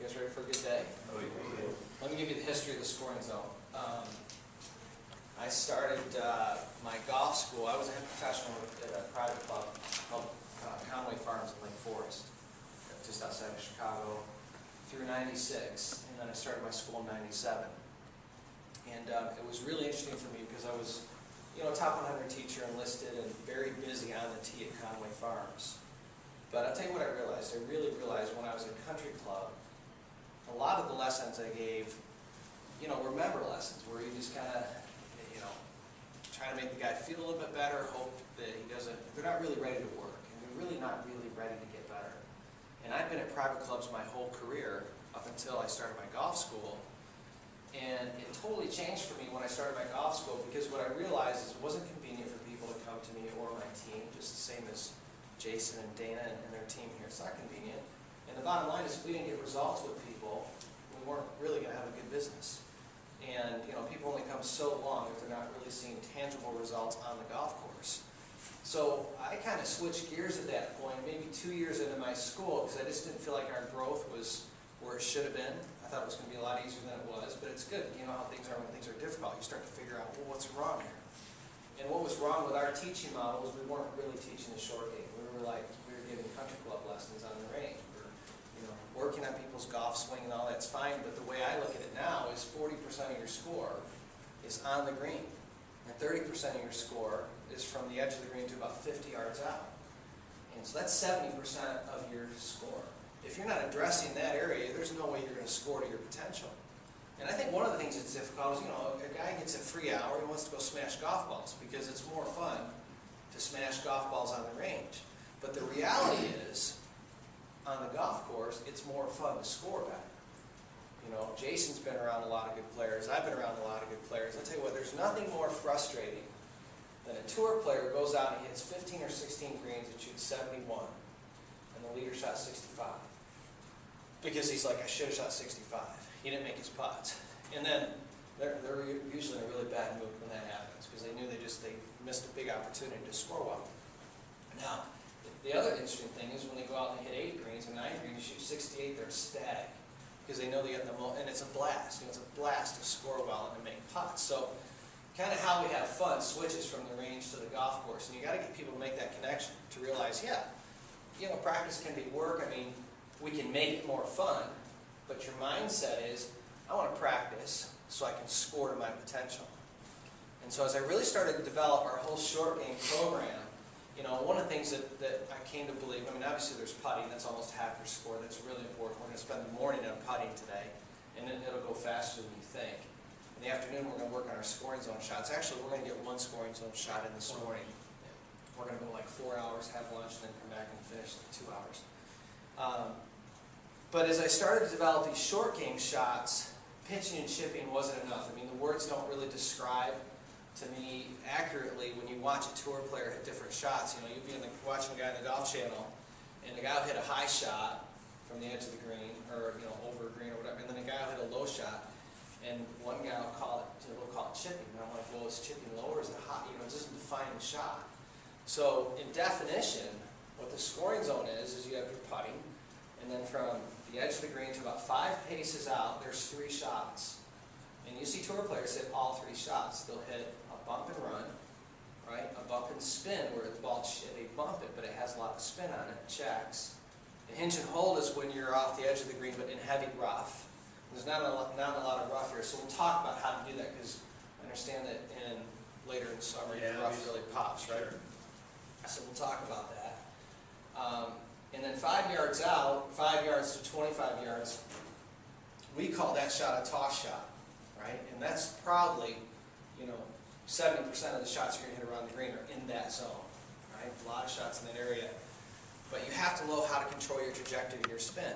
guys ready for a good day? Oh, yeah. Let me give you the history of the scoring zone. I started my golf school. I was a head professional at a private club called Conway Farms in Lake Forest, just outside of Chicago, through '96, and then I started my school in '97. And it was really interesting for me because I was, a top 100 teacher enlisted and very busy on the tee at Conway Farms. But I'll tell you what I realized. I really realized when I was at country club, a lot of the lessons I gave, were member lessons where you just kind of, try to make the guy feel a little bit better, hope that he doesn't, they're not really ready to work, and they're really not really ready to get better. And I've been at private clubs my whole career up until I started my golf school. And it totally changed for me when I started my golf school because what I realized is it wasn't convenient for people to come to me or my team, just the same as Jason and Dana and their team here. It's not convenient. And the bottom line is if we didn't get results with people, we weren't really going to have a good business. And people only come so long if they're not really seeing tangible results on the golf course. So I kind of switched gears at that point, maybe 2 years into my school, because I just didn't feel like our growth was where it should have been. I thought it was going to be a lot easier than it was, but it's good. You know how things are when things are difficult. You start to figure out, well, what's wrong here? And what was wrong with our teaching model was we weren't really teaching the short game. We were giving country club lessons on the range. Working on people's golf swing and all that's fine, but the way I look at it now is 40% of your score is on the green, and 30% of your score is from the edge of the green to about 50 yards out. And so that's 70% of your score. If you're not addressing that area, there's no way you're going to score to your potential. And I think one of the things that's difficult is, a guy gets a free hour, he wants to go smash golf balls because it's more fun to smash golf balls on the range. But the reality is, on the golf course, it's more fun to score better. Jason's been around a lot of good players. I've been around a lot of good players. I'll tell you what, there's nothing more frustrating than a tour player goes out and hits 15 or 16 greens and shoots 71, and the leader shot 65. Because he's like, I should have shot 65. He didn't make his putts. And then they're usually in a really bad mood when that happens because they knew they missed a big opportunity to score well. Now, the other interesting thing is when they go out and hit 8 greens and 9 greens, you shoot 68, they're ecstatic because they know they got the most, and it's a blast. It's a blast to score well and to make putts. So, kind of how we have fun switches from the range to the golf course, and you got to get people to make that connection to realize, practice can be work. I mean, we can make it more fun, but your mindset is, I want to practice so I can score to my potential. And so, as I really started to develop our whole short game program. One of the things that I came to believe, obviously there's putting, that's almost half your score, that's really important. We're going to spend the morning on putting today, and then it'll go faster than you think. In the afternoon, we're going to work on our scoring zone shots. Actually, we're going to get one scoring zone shot in this morning. We're going to go like 4 hours, have lunch, and then come back and finish in 2 hours. But as I started to develop these short game shots, pitching and chipping wasn't enough. The words don't really describe to me accurately when you watch a tour player hit different shots. You'd be watching a guy on the Golf Channel, and the guy will hit a high shot from the edge of the green, or over a green or whatever, and then a guy will hit a low shot, and one guy will call it chipping. And I'm like, well, is chipping low or is it high? It doesn't define the shot. So in definition, what the scoring zone is you have your putting, and then from the edge of the green to about 5 paces out, there's 3 shots. And you see tour players hit all 3 shots. They'll hit a bump and run, right? A bump and spin, where the ball, they bump it, but it has a lot of spin on it, checks. A hinge and hold is when you're off the edge of the green, but in heavy rough. There's not a lot of rough here, so we'll talk about how to do that, because I understand that later in summer, the rough really pops, right? Sure. So we'll talk about that. And then 5 yards out, 5 yards to 25 yards, we call that shot a toss shot. Right? And that's probably, 70% of the shots you're going to hit around the green are in that zone. Right? A lot of shots in that area. But you have to know how to control your trajectory of your spin.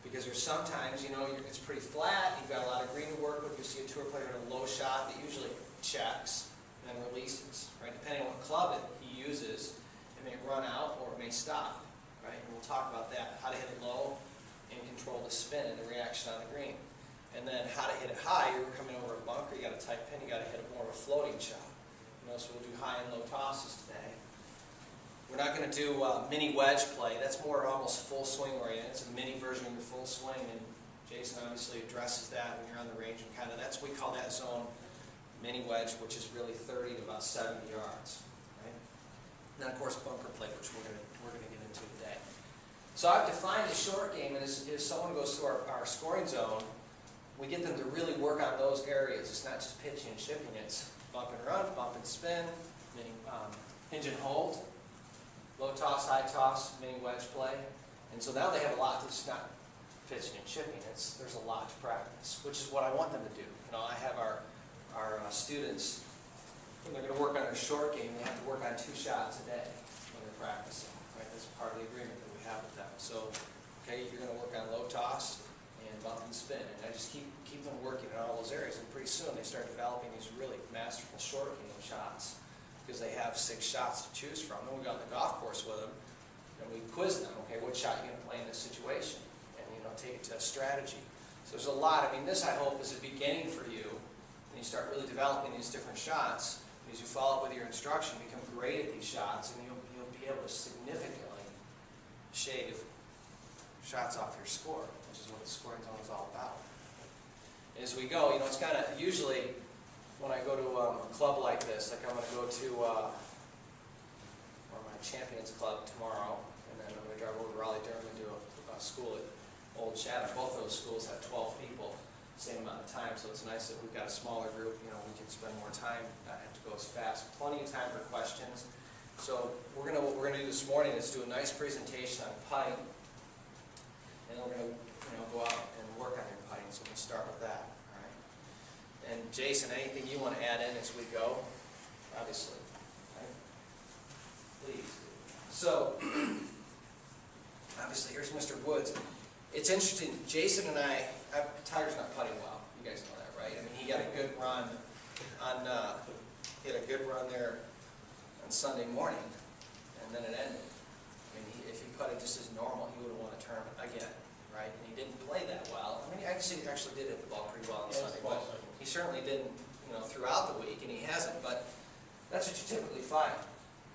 Because there's sometimes, it's pretty flat, you've got a lot of green to work with, you see a tour player in a low shot that usually checks and then releases. Right? Depending on what club he uses, it may run out or it may stop. Right? And we'll talk about that, how to hit it low and control the spin and the reaction on the green. And then how to hit it high. You're coming over a bunker, you got a tight pin, you got to hit more of a floating shot. So we'll do high and low tosses today. We're not going to do mini wedge play. That's more almost full swing oriented. It's a mini version of your full swing. And Jason obviously addresses that when you're on the range, and kind of we call that zone mini wedge, which is really 30 to about 70 yards. Right? And then of course bunker play, which we're gonna get into today. So I've defined a short game, and as someone goes through our scoring zone, we get them to really work on those areas. It's not just pitching and shipping, it's bump and run, bump and spin, mini, hinge and hold, low toss, high toss, mini wedge play. And so now they have a lot. It's not pitching and shipping, there's a lot to practice, which is what I want them to do. You know, I have our students, when they're going to work on their short game, they have to work on 2 shots a day when they're practicing. Right? That's part of the agreement that we have with them. So, okay, you're going to work on low toss and bump and spin, and I just keep them working in all those areas, and pretty soon they start developing these really masterful short game shots because they have 6 shots to choose from. And we go on the golf course with them, and we quiz them. Okay, what shot are you going to play in this situation? And take it to a strategy. So there's a lot. I mean, this I hope is a beginning for you, and you start really developing these different shots. As you follow up with your instruction, become great at these shots, and you'll be able to significantly shave shots off your score, which is what the scoring zone is all about. And as we go, it's kind of usually when I go to a club like this, like I'm going to go to my Champions Club tomorrow, and then I'm going to drive over to Raleigh-Durham and do a school at Old Chatham. Both those schools have 12 people, same amount of time, so it's nice that we've got a smaller group. We can spend more time, not have to go as fast. Plenty of time for questions. So what we're gonna do this morning is do a nice presentation on putting, and then we're gonna go out and work on your putting. So we'll start with that. All right. And Jason, anything you want to add in as we go? Obviously, right? Please. So obviously, here's Mr. Woods. It's interesting, Jason and Tiger's not putting well. You guys know that, right? I mean, he got a good run there on Sunday morning, and then it ended. I mean, if he putted just as normal, he would have won a tournament again, right? And he didn't play that well. I mean, I guess he actually did hit the ball pretty well on Sunday, but he certainly didn't, throughout the week, and he hasn't. But that's what you typically find.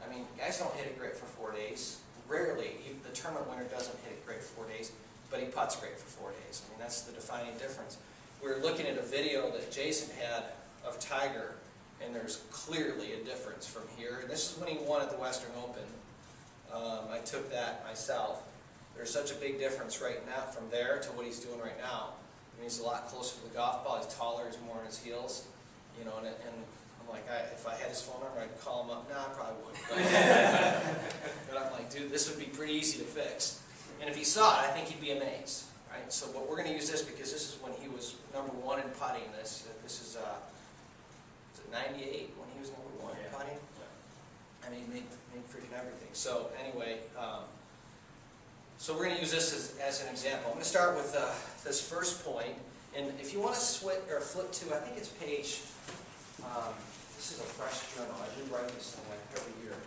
I mean, guys don't hit it great for 4 days. Rarely, the tournament winner doesn't hit it great for 4 days. But he putts great for 4 days. I mean, that's the defining difference. We were looking at a video that Jason had of Tiger, and there's clearly a difference from here. And this is when he won at the Western Open. I took that myself. There's such a big difference right now from there to what he's doing right now. I mean, he's a lot closer to the golf ball. He's taller. He's more on his heels. And I'm like, if I had his phone number, I'd call him up. Nah, I probably wouldn't. But I'm like, dude, this would be pretty easy to fix. And if he saw it, I think he'd be amazed, right? So, but we're going to use this because this is when he was #1 in putting. This is 98 when he was #1 in putting. I mean, he made freaking everything. So anyway, so we're going to use this as an example. I'm going to start with this first point, and if you want to flip to, I think it's page. This is a fresh journal. I do write this thing like every year.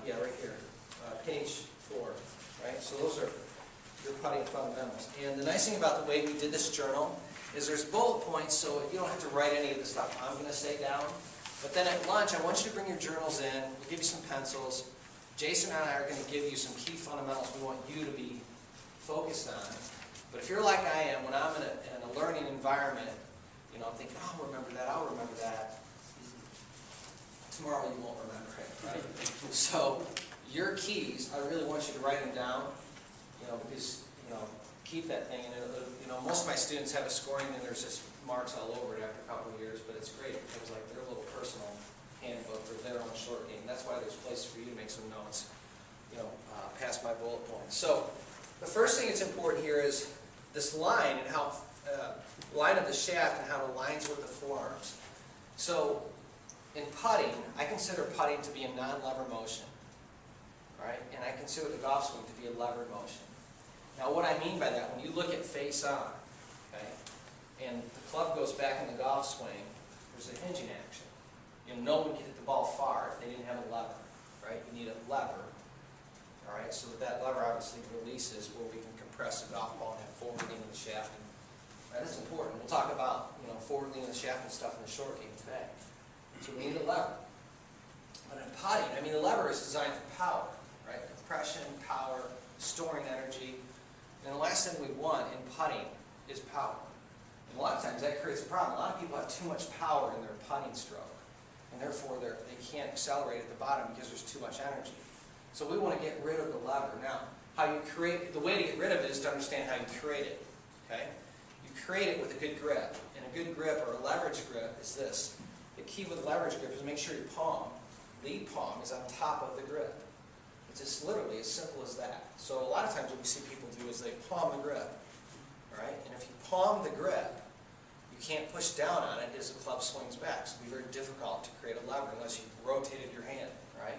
Yeah, right here, page 4. Right? So those are your putting fundamentals. And the nice thing about the way we did this journal is there's bullet points, so you don't have to write any of the stuff I'm going to say down. But then at lunch, I want you to bring your journals in. We'll give you some pencils. Jason and I are going to give you some key fundamentals we want you to be focused on. But if you're like I am, when I'm in a learning environment, I'm thinking, oh, I'll remember that, I'll remember that. Tomorrow you won't remember it, right? So your keys, I really want you to write them down, because, keep that thing. And most of my students have a scoring, and there's just marks all over it after a couple of years, but it's great because like their little personal handbook for their own short game. That's why there's places for you to make some notes, past my bullet points. So the first thing that's important here is this line and how, line of the shaft and how it aligns with the forearms. So in putting, I consider putting to be a non-lever motion. Right? And I consider the golf swing to be a levered motion. Now what I mean by that, when you look at face on, okay, and the club goes back in the golf swing, there's a hinging action. No one can hit the ball far if they didn't have a lever. Right? You need a lever. All right, so that lever obviously releases where we can compress the golf ball and have forward lean in the shaft. And that's important. We'll talk about forward lean in the shaft and stuff in the short game today. So we need a lever. But in putting, I mean, the lever is designed for power. Right? Compression, power, storing energy. And the last thing we want in putting is power. And a lot of times that creates a problem. A lot of people have too much power in their putting stroke, and therefore they can't accelerate at the bottom because there's too much energy. So we want to get rid of the lever. Now, the way to get rid of it is to understand how you create it. Okay? You create it with a good grip. And a good grip, or a leverage grip, is this. The key with leverage grip is make sure your palm, lead palm, is on top of the grip. It's just literally as simple as that. So a lot of times what we see people do is they palm the grip. All right? And if you palm the grip, you can't push down on it as the club swings back. So it'll be very difficult to create a lever unless you've rotated your hand, right?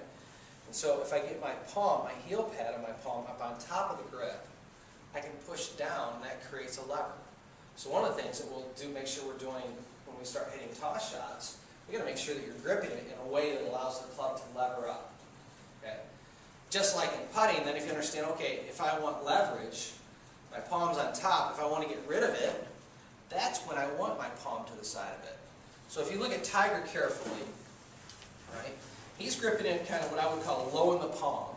And so if I get my palm, my heel pad on my palm up on top of the grip, I can push down, and that creates a lever. So one of the things that we'll do, make sure we're doing when we start hitting toss shots, we got to make sure that you're gripping it in a way that allows the club to lever up. Okay? Just like in putting, then if you understand, okay, if I want leverage, my palm's on top, if I want to get rid of it, that's when I want my palm to the side of it. So if you look at Tiger carefully, right, he's gripping it kind of what I would call low in the palm.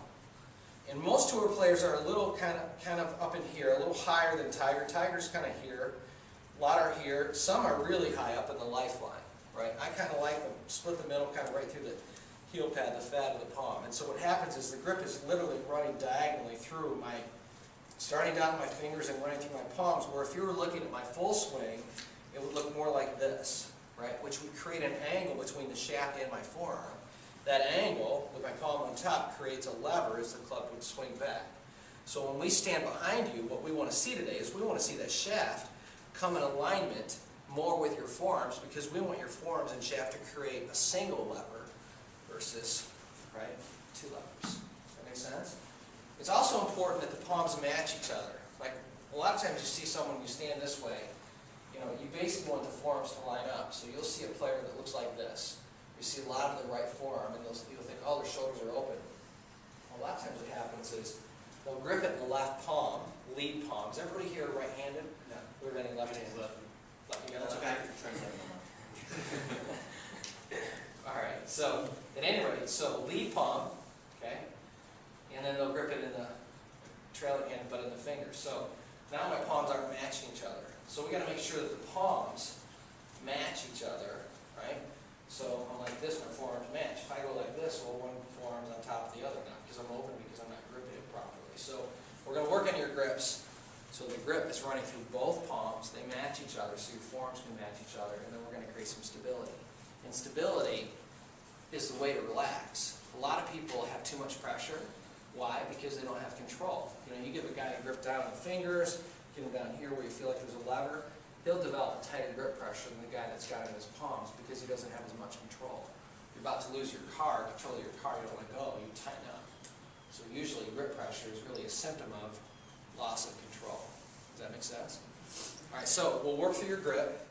And most tour players are a little kind of up in here, a little higher than Tiger. Tiger's kind of here, a lot are here. Some are really high up in the lifeline, right? I kind of like them, split the middle, kind of right through the heel pad, the fat of the palm. And so what happens is the grip is literally running diagonally through my, starting down my fingers and running through my palms, where if you were looking at my full swing, it would look more like this, right? Which would create an angle between the shaft and my forearm. That angle, with my palm on top, creates a lever as the club would swing back. So when we stand behind you, what we want to see today is we want to see that shaft come in alignment more with your forearms, because we want your forearms and shaft to create a single lever versus, right, two levers. Does that make sense? It's also important that the palms match each other. Like, a lot of times you see someone, you stand this way, you know, you basically want the forearms to line up. So you'll see a player that looks like this. You see a lot of the right forearm, and you'll think, oh, their shoulders are open. Well, a lot of times what happens is they'll grip it in the left palm, lead palm. Is everybody here right-handed? No. We're running left-handed. Left. You got That's okay. All right. So at any rate, so lead palm, okay, and then they'll grip it in the trailing hand, but in the fingers. So now my palms aren't matching each other. So we got to make sure that the palms match each other, right? So I'm like this, my forearms match. If I go like this, well, one forearm's on top of the other now, because I'm open, because I'm not gripping it properly. So we're going to work on your grips. So the grip is running through both palms. They match each other, so your forearms can match each other, and then we're going to create some stability. And stability is the way to relax. A lot of people have too much pressure. Why? Because they don't have control. You know, you give a guy a grip down on the fingers, get him down here where you feel like there's a lever, he'll develop a tighter grip pressure than the guy that's got it in his palms, because he doesn't have as much control. You're about to lose your car, control of your car, you don't let go, you tighten up. So usually grip pressure is really a symptom of loss of control. Does that make sense? All right, so we'll work through your grip.